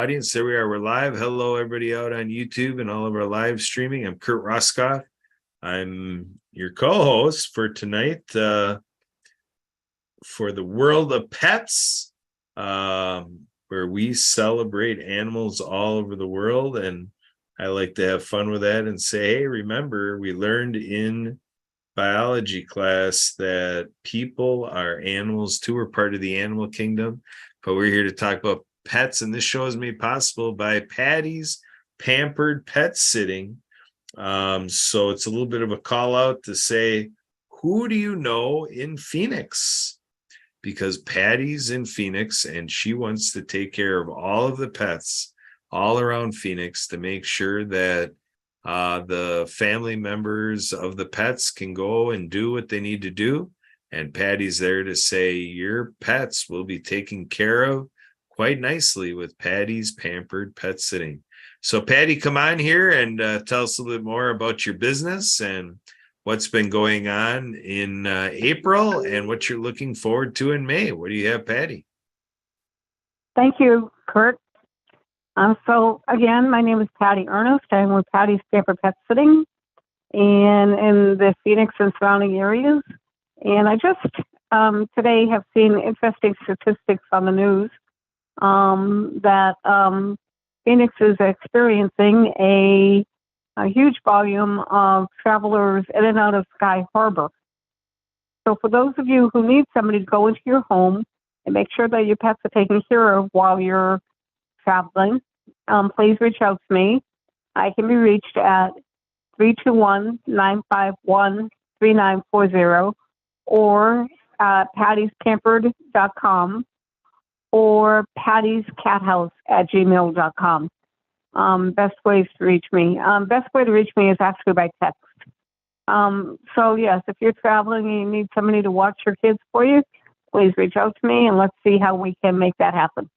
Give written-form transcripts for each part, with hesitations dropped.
Audience, there we are. We're live. Hello, everybody out on YouTube and all of our live streaming. I'm Kurt Roskoff. I'm your co-host for tonight for the World of Pets, where we celebrate animals all over the world. And I like to have fun with that and say, hey, remember, we learned in biology class that people are animals too. We're part of the animal kingdom, but we're here to talk about pets, and this show is made possible by Patty's Pampered Pet Sitting. So it's a little bit of a call out to say, who do you know in Phoenix? Because Patty's in Phoenix and she wants to take care of all of the pets all around Phoenix to make sure that the family members of the pets can go and do what they need to do. And Patty's there to say, your pets will be taken care of quite nicely with Patty's Pampered Pet Sitting. So Patty, come on here and tell us a little bit more about your business and what's been going on in April and what you're looking forward to in May. What do you have, Patty? Thank you, Kurt. So again, my name is Patty Ernest. I'm with Patty's Pampered Pet Sitting and in the Phoenix and surrounding areas. And I just today have seen interesting statistics on the news that Phoenix is experiencing a huge volume of travelers in and out of Sky Harbor. So for those of you who need somebody to go into your home and make sure that your pets are taken care of while you're traveling, please reach out to me. I can be reached at 321-951-3940 or pattyspampered.com or pattyscathouse@gmail.com. Best ways to reach me. Best way to reach me is actually by text. So yes, if you're traveling and you need somebody to watch your kids for you, please reach out to me and let's see how we can make that happen.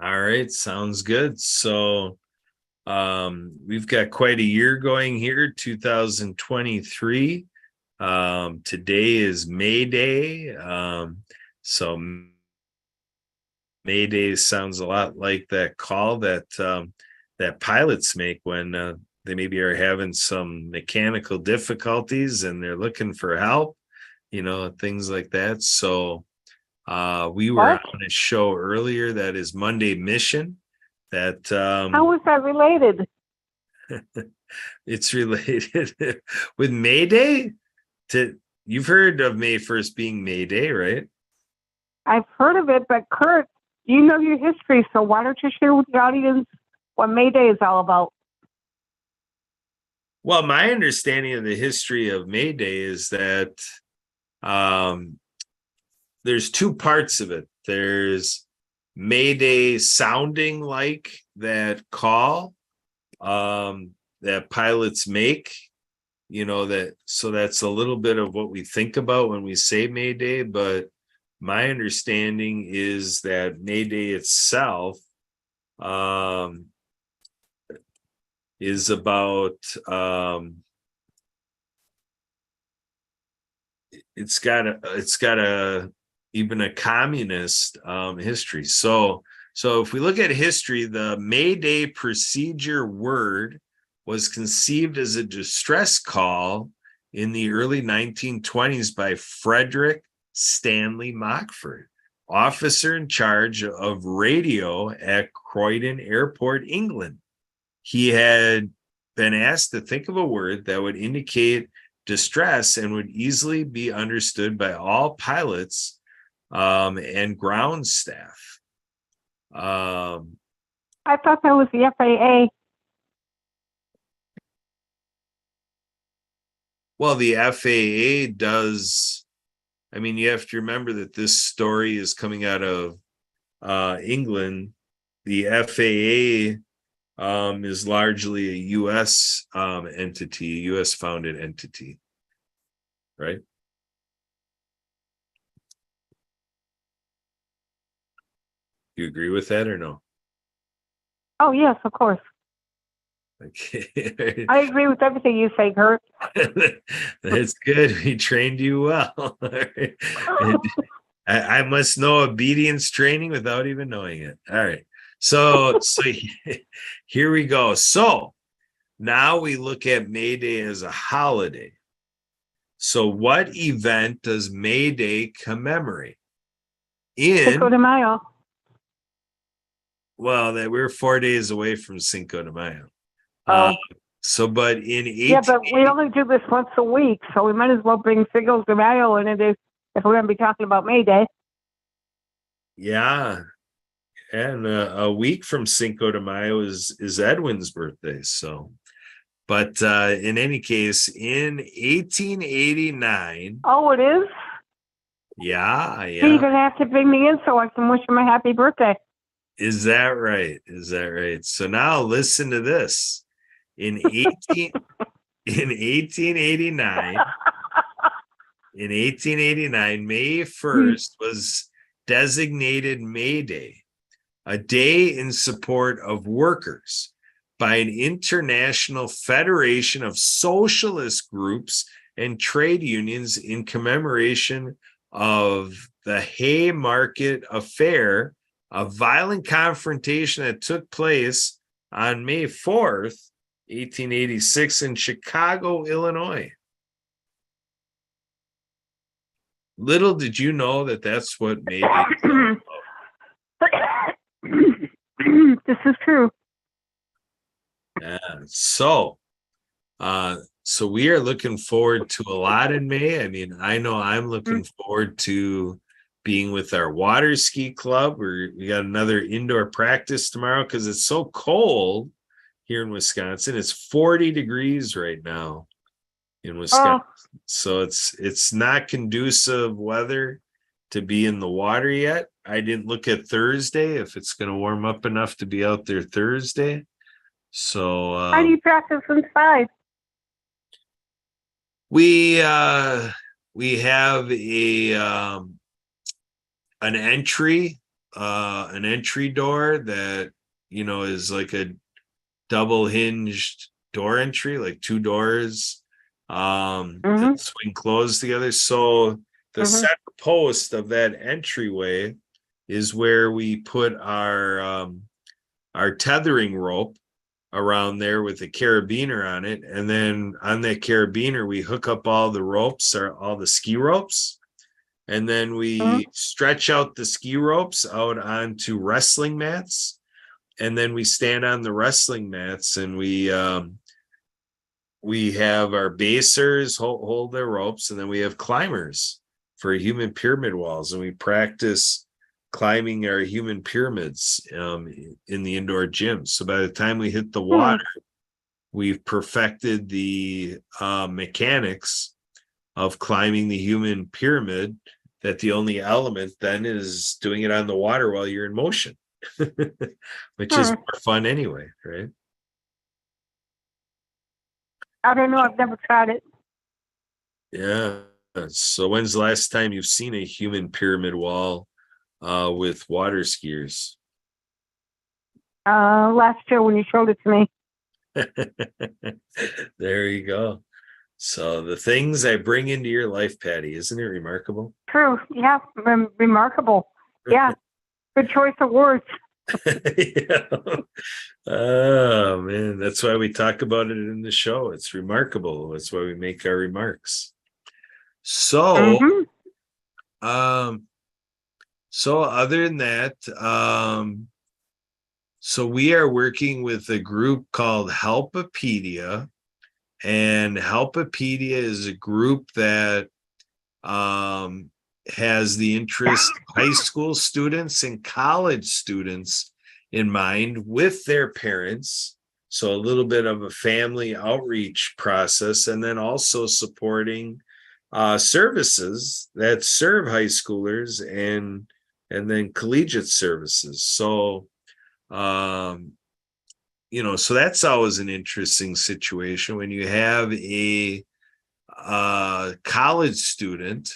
All right, sounds good. So we've got quite a year going here, 2023. Today is May Day. So May Day sounds a lot like that call that that pilots make when they maybe are having some mechanical difficulties and they're looking for help, things like that. So we were on a show earlier that is Monday Mission. That how is that related? It's related with May Day. You've heard of May 1st being May Day, right? I've heard of it, but Kurt, you know your history, so why don't you share with the audience what May Day is all about? Well, my understanding of the history of May Day is that there's two parts of it. There's May Day sounding like that call that pilots make, so that's a little bit of what we think about when we say May Day. But my understanding is that May Day itself is about it's got a even a communist history. So if we look at history, the May Day procedure word was conceived as a distress call in the early 1920s by Frederick Stanley Mockford, officer in charge of radio at Croydon Airport, England. He had been asked to think of a word that would indicate distress and would easily be understood by all pilots and ground staff. I thought that was the FAA. Well, the FAA does. I mean, you have to remember that this story is coming out of England. The FAA is largely a U.S. Entity, a U.S. founded entity, right? You agree with that or no? Oh, yes, of course. Okay. I agree with everything you say, Kurt. That's good. We trained you well. I must know obedience training without even knowing it. All right. So here we go. So now we look at May Day as a holiday. So what event does May Day commemorate? Cinco de Mayo. Well, that we're 4 days away from Cinco de Mayo. Oh. But in 1880, Yeah, but we only do this once a week, so we might as well bring Cinco de Mayo in it if we're going to be talking about May Day. yeah, and a week from Cinco de Mayo is Edwin's birthday. So, but in any case, in 1889. Oh, it is? Yeah. So you're going to have to bring me in so I can wish him a happy birthday. Is that right? Is that right? So now listen to this. In 1889, May 1st was designated May Day, a day in support of workers by an international federation of socialist groups and trade unions in commemoration of the Haymarket Affair, a violent confrontation that took place on May 4th, 1886 in Chicago, Illinois. Little did you know that that's what May Day is all about. This is true. Yeah. So we are looking forward to a lot in May. I mean, I know I'm looking forward to being with our water ski club. We got another indoor practice tomorrow because it's so cold here in Wisconsin. It's 40 degrees right now in Wisconsin. Oh. So it's not conducive weather to be in the water yet. I didn't look at Thursday if it's going to warm up enough to be out there Thursday. So how do you practice inside? We have an entry door that is like a double hinged door entry, like two doors that swing closed together. So the center post of that entryway is where we put our tethering rope around there with a carabiner on it, and then on that carabiner we hook up all the ropes, or all the ski ropes, and then we stretch out the ski ropes out onto wrestling mats, and then we stand on the wrestling mats, and we have our basers hold their ropes, and then we have climbers for human pyramid walls, and we practice climbing our human pyramids in the indoor gym. So by the time we hit the water, we've perfected the mechanics of climbing the human pyramid, that the only element then is doing it on the water while you're in motion, which is more fun anyway, right? I don't know. I've never tried it. Yeah. So when's the last time you've seen a human pyramid wall with water skiers? Last year when you showed it to me. There you go. So the things I bring into your life, Patty, isn't it remarkable? True. Yeah. Remarkable. Yeah. Good choice of words. Yeah. Oh man, that's why we talk about it in the show. It's remarkable. That's why we make our remarks. So so other than that, so we are working with a group called Helpopedia, and Helpopedia is a group that has the interest of high school students and college students in mind, with their parents. So a little bit of a family outreach process, and then also supporting services that serve high schoolers and then collegiate services. So so that's always an interesting situation when you have a college student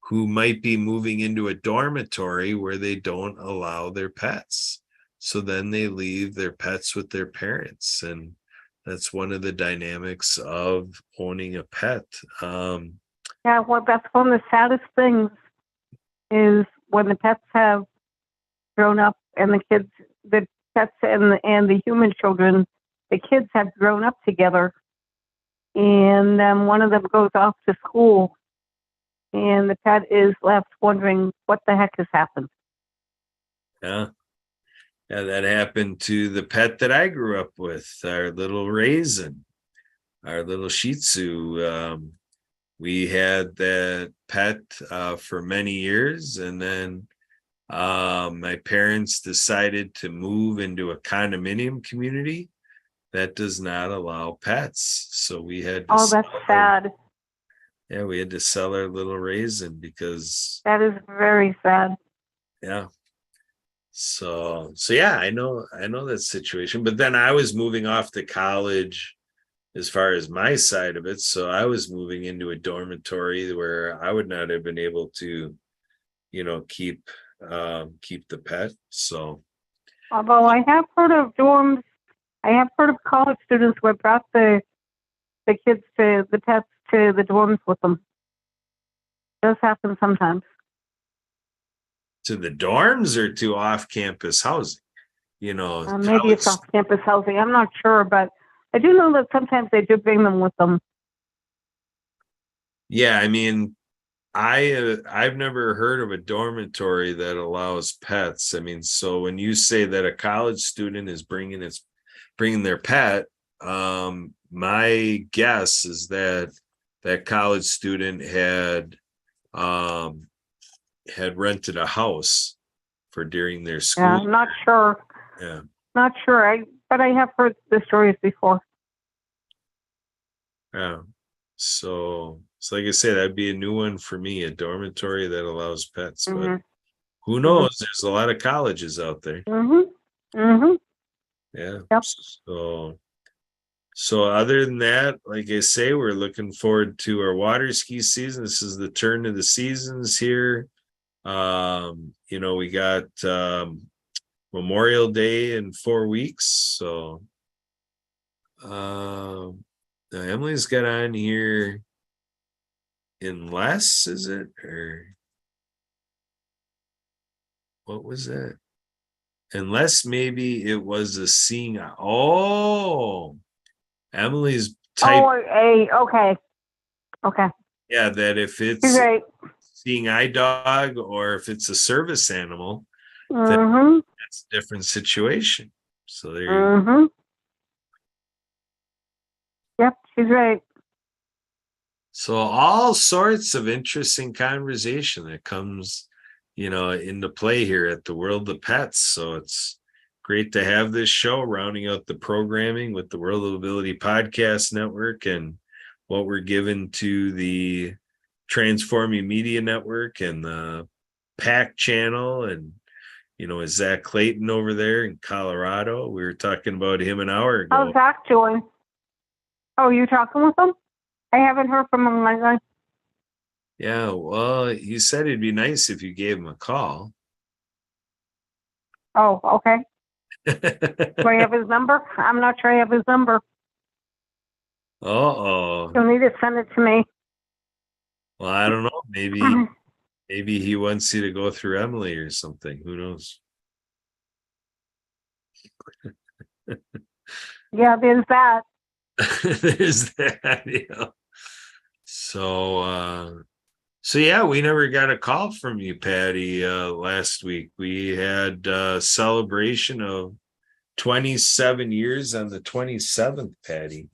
who might be moving into a dormitory where they don't allow their pets. So then they leave their pets with their parents. And that's one of the dynamics of owning a pet. Yeah, well, that's one of the saddest things is when the pets have grown up and the pets and the human children, the kids have grown up together, and one of them goes off to school, and the pet is left wondering what the heck has happened. Yeah. Yeah, that happened to the pet that I grew up with, our little Raisin, our little Shih Tzu. We had that pet for many years, and then my parents decided to move into a condominium community that does not allow pets. So we had to Oh, that's sad. Yeah, we had to sell our little Raisin because That is very sad. yeah. So yeah, I know that situation. But then I was moving off to college as far as my side of it. So I was moving into a dormitory where I would not have been able to, keep the pet. So Although I have heard of dorms, I have heard of college students who have brought the kids to the pets to the dorms with them. It does happen sometimes. to the dorms or to off-campus housing, Maybe it's off-campus housing. I'm not sure, but I do know that sometimes they do bring them with them. Yeah, I mean, I've never heard of a dormitory that allows pets. I mean, so when you say that a college student is bringing their pet, my guess is that that college student had rented a house for during their school. Yeah, I'm not sure. Yeah. Not sure. But I have heard the stories before. Yeah. So like I said, that'd be a new one for me, a dormitory that allows pets. Mm-hmm. But who knows? There's a lot of colleges out there. Mm-hmm. Mm-hmm. Yeah. Yep. So other than that, like I say, we're looking forward to our water ski season. This is the turn of the seasons here. We got Memorial Day in 4 weeks. So now Emily's got on here unless, is it? Or what was that? Unless maybe it was a seeing. Oh, Emily's type. Okay. Okay. Yeah, that if it's You're right. seeing eye dog or if it's a service animal, Mm-hmm. that's a different situation. So there you go. Mm-hmm. Yep, she's right. So all sorts of interesting conversation that comes, into play here at the World of Pets. So it's great to have this show rounding out the programming with the World of Ability Podcast Network and what we're given to the Transforming Media Network and the PAC channel. And, is Zach Clayton over there in Colorado? We were talking about him an hour ago. How's Zach doing? Oh, you talking with him? I haven't heard from him lately. Yeah, well, he said it'd be nice if you gave him a call. Oh, okay. Do I have his number? I'm not sure I have his number. Uh-oh. You'll need to send it to me. Well, I don't know. Maybe he wants you to go through Emily or something. Who knows? Yeah, there's that. There's that, So yeah, we never got a call from you, Patty, last week. We had a celebration of 27 years on the 27th, Patty.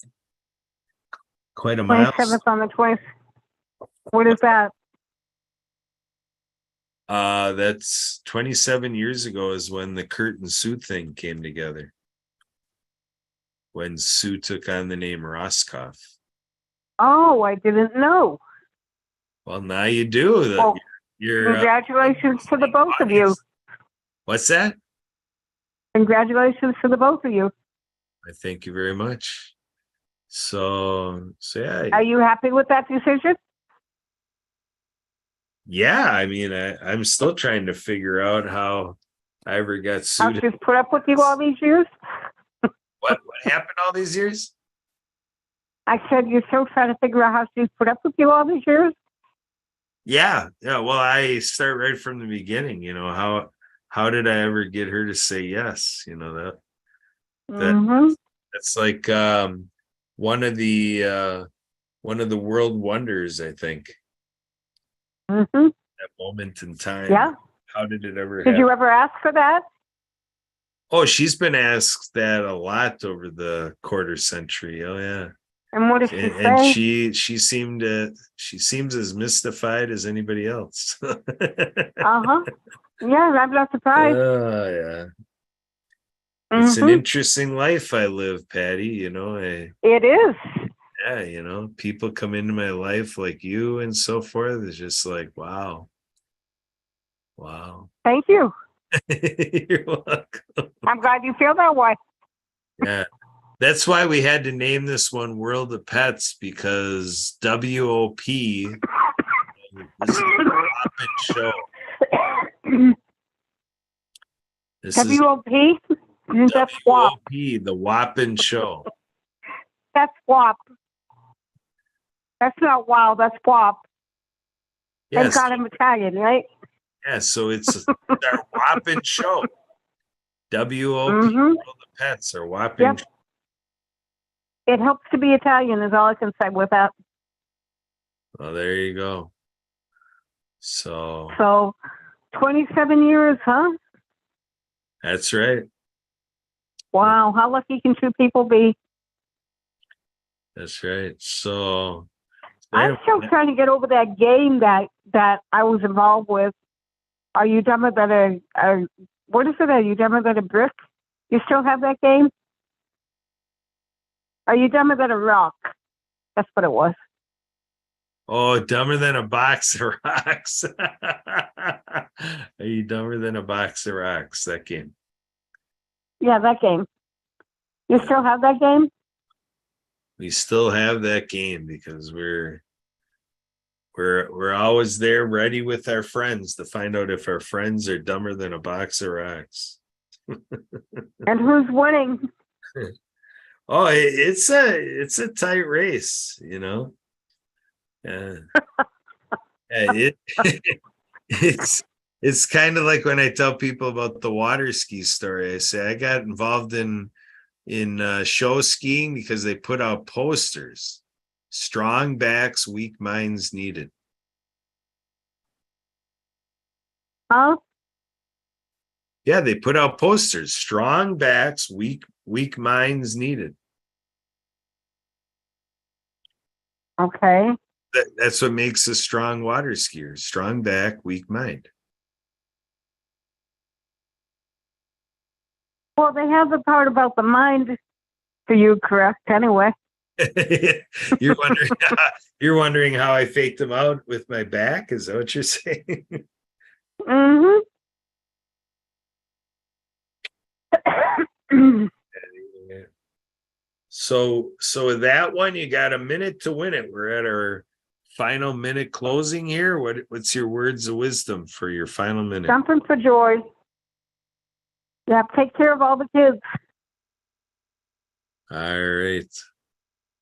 Quite a milestone. 27th on the 20th. What is that? That's 27 years ago is when the Kurt and Sue thing came together. When Sue took on the name Roscoff. Oh, I didn't know. Well, now you do. Well, you're congratulations to the both of you. What's that? Congratulations to the both of you. I thank you very much. So yeah. Are you happy with that decision? Yeah, I mean, I'm still trying to figure out how I ever got I'll sued. just put up with you all these years. What happened all these years? I said you're still trying to figure out how she's put up with you all these years. Yeah, yeah. Well, I start right from the beginning. How did I ever get her to say yes? That Mm-hmm. that's like one of the one of the world wonders, I think. Mm-hmm. That moment in time. Yeah. How did it ever Did happen? you ever ask for that? Oh, she's been asked that a lot over the quarter century. Oh yeah. And what did she And say? she seems as mystified as anybody else. Uh-huh. Yeah, I'm not surprised. Oh yeah. It's an Mm-hmm. interesting life I live, Patty. It is. Yeah, people come into my life like you and so forth. It's just like, wow. Wow. Thank you. You're welcome. I'm glad you feel that way. Yeah. That's why we had to name this one World of Pets, because WOP, this is a Whopping show. This is WOP? That's swap. WOP, the Whopping show. That's swap. That's not wow, that's swap. Thank Yes. God I'm Italian, right? Yeah, so it's our Whopping show. WOP, Mm-hmm. World of Pets, our Whopping Yep. It helps to be Italian is all I can say with that. Well, there you go. So So 27 years, huh? that's right. Wow, how lucky can two people be? That's right. So I'm still trying to get over that game that I was involved with. Are you dumber than a what is it? Are you dumber than a brick? You still have that game? Are you dumber than a rock? That's what it was. Oh, dumber than a box of rocks. Are you dumber than a box of rocks? That game. Yeah, that game. You still have that game? We still have that game because we're always there ready with our friends to find out if our friends are dumber than a box of rocks. And who's winning? Oh, it's a tight race, Yeah. Yeah, it's kind of like when I tell people about the water ski story. I say I got involved in show skiing because they put out posters: strong backs, weak minds needed. Huh? Yeah, they put out posters: strong backs, weak minds needed. Okay. That's what makes a strong water skier: strong back, weak mind. Well, they have the part about the mind for you, correct? Anyway. You're wondering how I faked them out with my back? Is that what you're saying? Mm-hmm. So with that one, you got a minute to win it. We're at our final minute closing here. What's your words of wisdom for your final minute? Something for joy. Yeah, take care of all the kids. All right.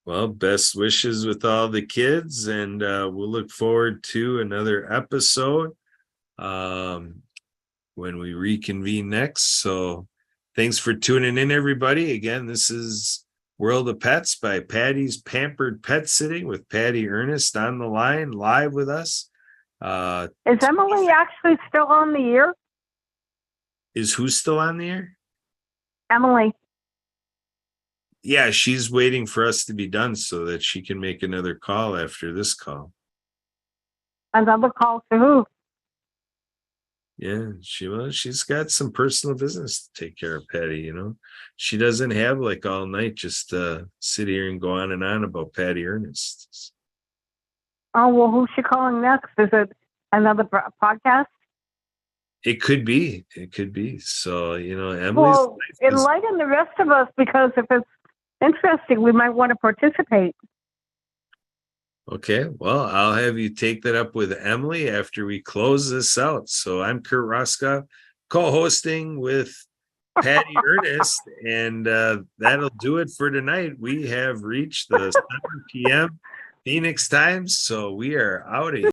Well, best wishes with all the kids, and we'll look forward to another episode when we reconvene next. So thanks for tuning in, everybody. Again, this is World of Pets by Patty's Pampered Pet Sitting with Patty Ernest on the line live with us. Is Emily actually still on the air? Is who still on the air? Emily. Yeah, she's waiting for us to be done so that she can make another call after this call. Another call to who? Yeah, she's got some personal business to take care of, Patty. She doesn't have like all night just sit here and go on and on about Patty Ernest. Oh, well, who's she calling next? Is it another podcast? It could be. So, Emily's. Well, enlighten the rest of us, because if it's interesting, we might want to participate. Okay, well, I'll have you take that up with Emily after we close this out. So I'm Kurt Roskoff, co-hosting with Patty Ernest, and that'll do it for tonight. We have reached the 7 p.m. Phoenix time, so we are out of here.